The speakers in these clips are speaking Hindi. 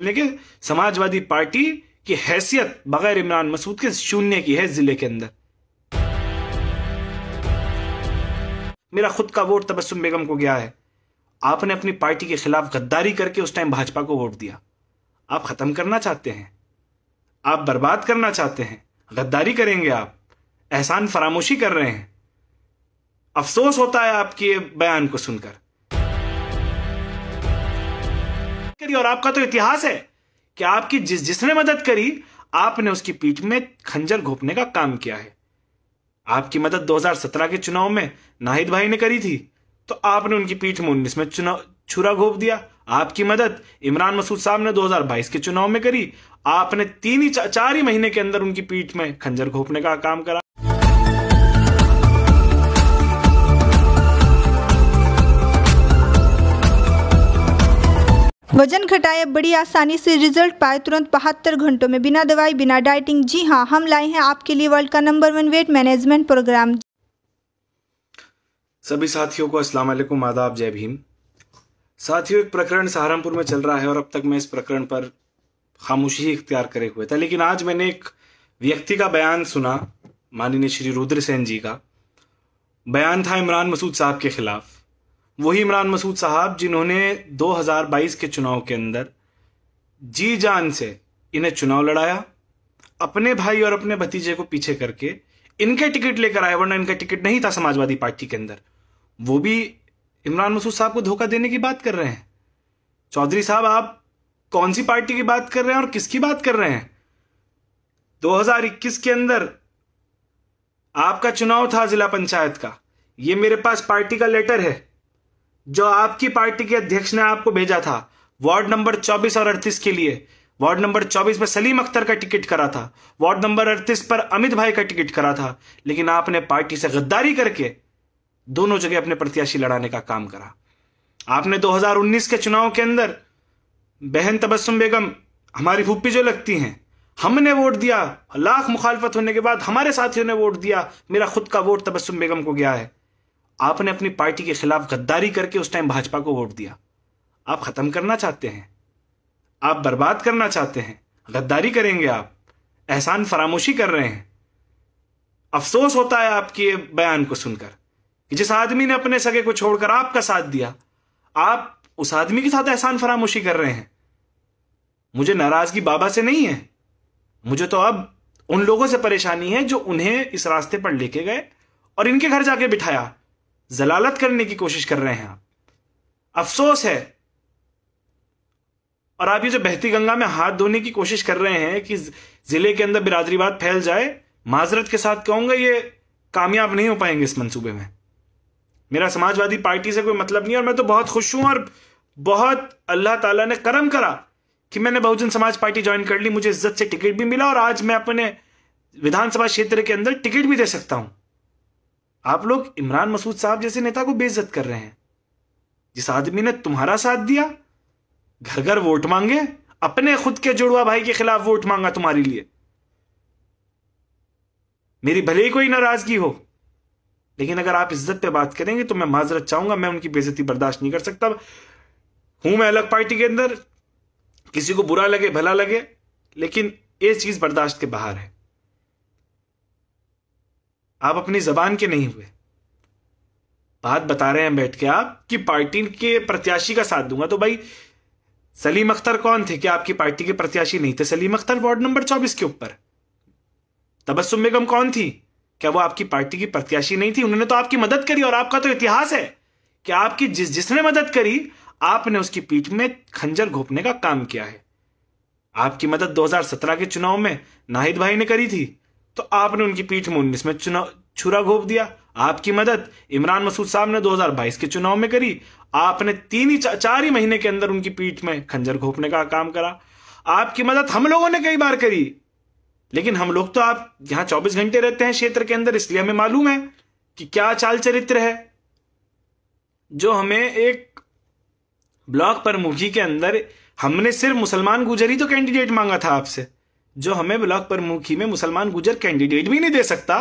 लेकिन समाजवादी पार्टी की हैसियत बगैर इमरान मसूद के शून्य की है जिले के अंदर। मेरा खुद का वोट तबस्सुम बेगम को गया है। आपने अपनी पार्टी के खिलाफ गद्दारी करके उस टाइम भाजपा को वोट दिया। आप खत्म करना चाहते हैं, आप बर्बाद करना चाहते हैं, गद्दारी करेंगे आप, एहसान फरामोशी कर रहे हैं। अफसोस होता है आपके बयान को सुनकर। और आपका तो इतिहास है कि आपकी जिसने मदद करी आपने उसकी पीठ में खंजर घोंपने का काम किया है। आपकी मदद 2017 के चुनाव में नाहिद भाई ने करी थी, तो आपने उनकी पीठ में 19 में छुरा घोंप दिया। आपकी मदद इमरान मसूद साहब ने 2022 के चुनाव में करी, आपने 4 ही महीने के अंदर उनकी पीठ में खंजर घोंपने का काम करा। वजन घटाए, बड़ी आसानी से रिजल्ट पाए तुरंत 72 घंटों में, बिना दवाई बिना डाइटिंग। जी हाँ, हम लाए हैं आपके लिए वर्ल्ड का नंबर 1 वेट मैनेजमेंट प्रोग्राम। सभी साथियों को अस्सलाम वालेकुम, आदाब, जय भीम। साथियों, एक प्रकरण सहारनपुर में चल रहा है और अब तक मैं इस प्रकरण पर खामोशी ही इख्तियार करे हुए था, लेकिन आज मैंने एक व्यक्ति का बयान सुना, माननीय श्री रुद्रसेन जी का बयान था इमरान मसूद साहब के खिलाफ। वही इमरान मसूद साहब जिन्होंने 2022 के चुनाव के अंदर जी जान से इन्हें चुनाव लड़ाया, अपने भाई और अपने भतीजे को पीछे करके इनके टिकट लेकर आए, वरना इनका टिकट नहीं था समाजवादी पार्टी के अंदर। वो भी इमरान मसूद साहब को धोखा देने की बात कर रहे हैं। चौधरी साहब, आप कौन सी पार्टी की बात कर रहे हैं और किसकी बात कर रहे हैं? 2021 के अंदर आपका चुनाव था जिला पंचायत का। ये मेरे पास पार्टी का लेटर है जो आपकी पार्टी के अध्यक्ष ने आपको भेजा था, वार्ड नंबर 24 और 38 के लिए। वार्ड नंबर 24 पर सलीम अख्तर का टिकट करा था, वार्ड नंबर 38 पर अमित भाई का टिकट करा था, लेकिन आपने पार्टी से गद्दारी करके दोनों जगह अपने प्रत्याशी लड़ाने का काम करा। आपने 2019 के चुनाव के अंदर बहन तबस्सुम बेगम, हमारी फूफी जो लगती हैं, हमने वोट दिया, लाख मुखालफत होने के बाद हमारे साथियों ने वोट दिया। मेरा खुद का वोट तबस्सुम बेगम को गया है। आपने अपनी पार्टी के खिलाफ गद्दारी करके उस टाइम भाजपा को वोट दिया। आप खत्म करना चाहते हैं, आप बर्बाद करना चाहते हैं, गद्दारी करेंगे आप, एहसान फरामोशी कर रहे हैं। अफसोस होता है आपके बयान को सुनकर कि जिस आदमी ने अपने सगे को छोड़कर आपका साथ दिया, आप उस आदमी के साथ एहसान फरामोशी कर रहे हैं। मुझे नाराजगी बाबा से नहीं है, मुझे तो अब उन लोगों से परेशानी है जो उन्हें इस रास्ते पर लेके गए और इनके घर जाके बिठाया। जलालत करने की कोशिश कर रहे हैं आप, अफसोस है। और आप ये जो बहती गंगा में हाथ धोने की कोशिश कर रहे हैं कि जिले के अंदर बिरादरीवाद फैल जाए, माजरत के साथ कहूंगा ये कामयाब नहीं हो पाएंगे इस मंसूबे में। मेरा समाजवादी पार्टी से कोई मतलब नहीं, और मैं तो बहुत खुश हूं और बहुत अल्लाह ताला ने करम करा कि मैंने बहुजन समाज पार्टी ज्वाइन कर ली। मुझे इज्जत से टिकट भी मिला और आज मैं अपने विधानसभा क्षेत्र के अंदर टिकट भी दे सकता हूं। आप लोग इमरान मसूद साहब जैसे नेता को बेइज्जत कर रहे हैं, जिस आदमी ने तुम्हारा साथ दिया, घर घर वोट मांगे, अपने खुद के जुड़वा भाई के खिलाफ वोट मांगा तुम्हारे लिए। मेरी भले ही कोई नाराजगी हो, लेकिन अगर आप इज्जत पे बात करेंगे तो मैं माजरत चाहूंगा। मैं उनकी बेइज्जती बर्दाश्त नहीं कर सकता। हूं मैं अलग पार्टी के अंदर, किसी को बुरा लगे भला लगे, लेकिन ये चीज बर्दाश्त के बाहर है। आप अपनी जबान के नहीं हुए, बात बता रहे हैं बैठ के आप कि पार्टी के प्रत्याशी का साथ दूंगा। तो भाई सलीम अख्तर कौन थे? क्या आपकी पार्टी के प्रत्याशी नहीं थे सलीम अख्तर वार्ड नंबर 24 के ऊपर? तबस्सुम बेगम कौन थी? क्या वो आपकी पार्टी की प्रत्याशी नहीं थी? उन्होंने तो आपकी मदद करी और आपका तो इतिहास है कि आपकी जिसने मदद करी आपने उसकी पीठ में खंजर घोंपने का काम किया है। आपकी मदद 2017 के चुनाव में नाहिद भाई ने करी थी, तो आपने उनकी पीठ में 19 में छुरा घोंप दिया। आपकी मदद इमरान मसूद साहब ने 2022 के चुनाव में करी, आपने 4 ही महीने के अंदर उनकी पीठ में खंजर घोंपने का काम करा। आपकी मदद हम लोगों ने कई बार करी, लेकिन हम लोग तो आप यहां 24 घंटे रहते हैं क्षेत्र के अंदर, इसलिए हमें मालूम है कि क्या चाल चरित्र है। जो हमें एक ब्लॉक प्रमुखी के अंदर हमने सिर्फ मुसलमान गुजर ही तो कैंडिडेट मांगा था आपसे, जो हमें ब्लॉक प्रमुखी में मुसलमान गुजर कैंडिडेट भी नहीं दे सकता।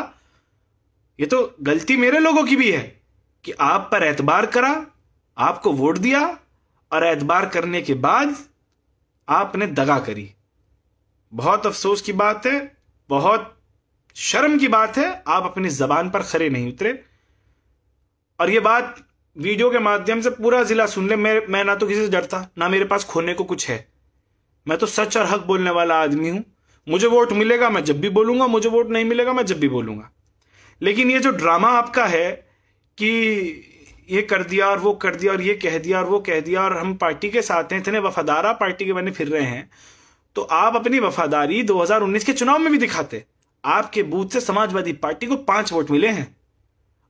ये तो गलती मेरे लोगों की भी है कि आप पर एतबार करा, आपको वोट दिया और एतबार करने के बाद आपने दगा करी। बहुत अफसोस की बात है, बहुत शर्म की बात है, आप अपनी जबान पर खरे नहीं उतरे। और ये बात वीडियो के माध्यम से पूरा जिला सुन ले। मैं ना तो किसी से डरता, ना मेरे पास खोने को कुछ है। मैं तो सच और हक बोलने वाला आदमी हूं। मुझे वोट मिलेगा मैं जब भी बोलूंगा, मुझे वोट नहीं मिलेगा मैं जब भी बोलूंगा। लेकिन ये जो ड्रामा आपका है कि ये कर दिया और वो कर दिया और ये कह दिया और वो कह दिया और हम पार्टी के साथ हैं, इतने वफादार पार्टी के बने फिर रहे हैं, तो आप अपनी वफादारी 2019 के चुनाव में भी दिखाते। आपके बूथ से समाजवादी पार्टी को 5 वोट मिले हैं।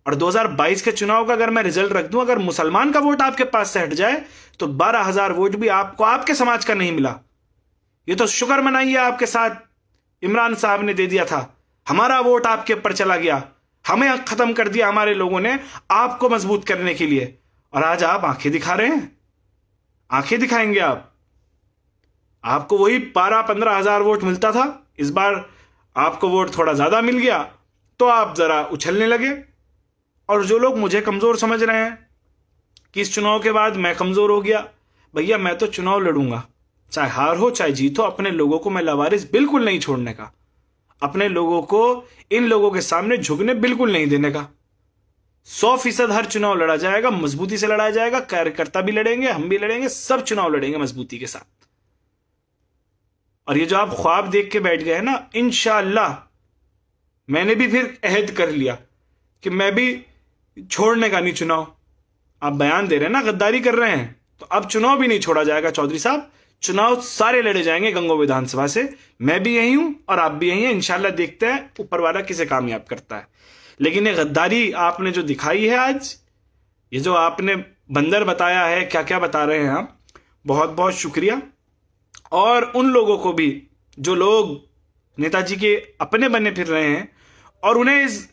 और 2022 के चुनाव का अगर मैं रिजल्ट रख दूं, अगर मुसलमान का वोट आपके पास से हट जाए तो 12,000 वोट भी आपको आपके समाज का नहीं मिला। ये तो शुक्र मनाइए आपके साथ इमरान साहब ने दे दिया था, हमारा वोट आपके ऊपर चला गया, हमें खत्म कर दिया हमारे लोगों ने आपको मजबूत करने के लिए। और आज आप आंखें दिखा रहे हैं, आंखें दिखाएंगे आप। आपको वही 12-15 हजार वोट मिलता था, इस बार आपको वोट थोड़ा ज्यादा मिल गया तो आप जरा उछलने लगे। और जो लोग मुझे कमजोर समझ रहे हैं कि इस चुनाव के बाद मैं कमजोर हो गया, भैया मैं तो चुनाव लड़ूंगा, चाहे हार हो चाहे जीत हो। अपने लोगों को मैं लावारिस बिल्कुल नहीं छोड़ने का, अपने लोगों को इन लोगों के सामने झुकने बिल्कुल नहीं देने का। 100% हर चुनाव लड़ा जाएगा, मजबूती से लड़ा जाएगा। कार्यकर्ता भी लड़ेंगे, हम भी लड़ेंगे, सब चुनाव लड़ेंगे मजबूती के साथ। और ये जो आप ख्वाब देख के बैठ गए हैं ना, इंशाअल्लाह मैंने भी फिर अहद कर लिया कि मैं भी छोड़ने का नहीं चुनाव। आप बयान दे रहे हैं ना, गद्दारी कर रहे हैं, तो अब चुनाव भी नहीं छोड़ा जाएगा चौधरी साहब। चुनाव सारे लड़े जाएंगे गंगो विधानसभा से। मैं भी यही हूं और आप भी यही हैं। इंशाल्लाह देखते हैं ऊपर वाला किसे कामयाब करता है। लेकिन ये गद्दारी आपने जो दिखाई है आज, ये जो आपने बंदर बताया है, क्या क्या बता रहे हैं आप, बहुत बहुत शुक्रिया। और उन लोगों को भी जो लोग नेताजी के अपने बने फिर रहे हैं और उन्हें इस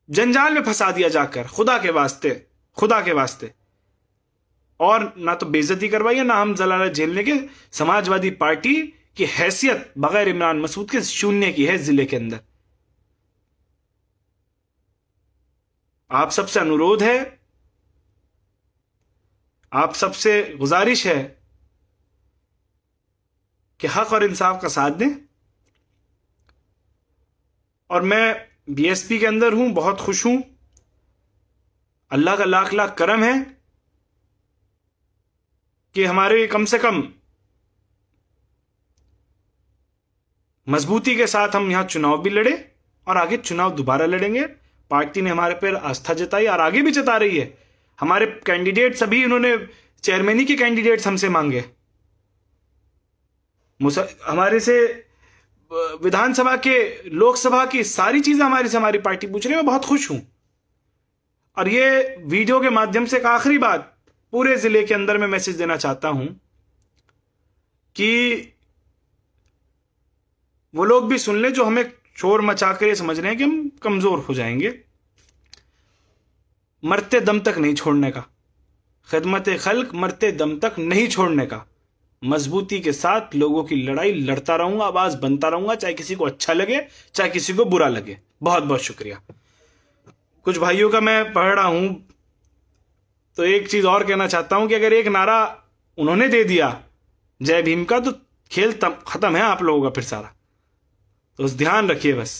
जंजाल में फंसा दिया जाकर, खुदा के वास्ते और ना तो बेइज्जती करवाई है, ना हम जलालत झेलने के। समाजवादी पार्टी की हैसियत बगैर इमरान मसूद के शून्य की है जिले के अंदर। आप सबसे अनुरोध है, आप सबसे गुजारिश है कि हक और इंसाफ का साथ दें। और मैं बीएसपी के अंदर हूं, बहुत खुश हूं। अल्लाह का लाख लाख करम है कि हमारे कम से कम मजबूती के साथ हम यहां चुनाव भी लड़े और आगे चुनाव दोबारा लड़ेंगे। पार्टी ने हमारे पर आस्था जताई और आगे भी जता रही है। हमारे कैंडिडेट सभी, उन्होंने चेयरमैनी के कैंडिडेट्स हमसे मांगे, हमारे से विधानसभा के, लोकसभा की सारी चीजें हमारी पार्टी पूछ रही है। मैं बहुत खुश हूं। और ये वीडियो के माध्यम से एक आखिरी बात पूरे जिले के अंदर मैं मैसेज देना चाहता हूं कि वो लोग भी सुन ले जो हमें शोर मचाकर ये समझ रहे हैं कि हम कमजोर हो जाएंगे। मरते दम तक नहीं छोड़ने का, खिदमत खल्क मरते दम तक नहीं छोड़ने का। मजबूती के साथ लोगों की लड़ाई लड़ता रहूंगा, आवाज बनता रहूंगा, चाहे किसी को अच्छा लगे चाहे किसी को बुरा लगे। बहुत बहुत शुक्रिया। कुछ भाइयों का मैं पढ़ रहा हूं तो एक चीज और कहना चाहता हूं कि अगर एक नारा उन्होंने दे दिया जय भीम का तो खेल खत्म है आप लोगों का फिर सारा। तो ध्यान रखिए बस।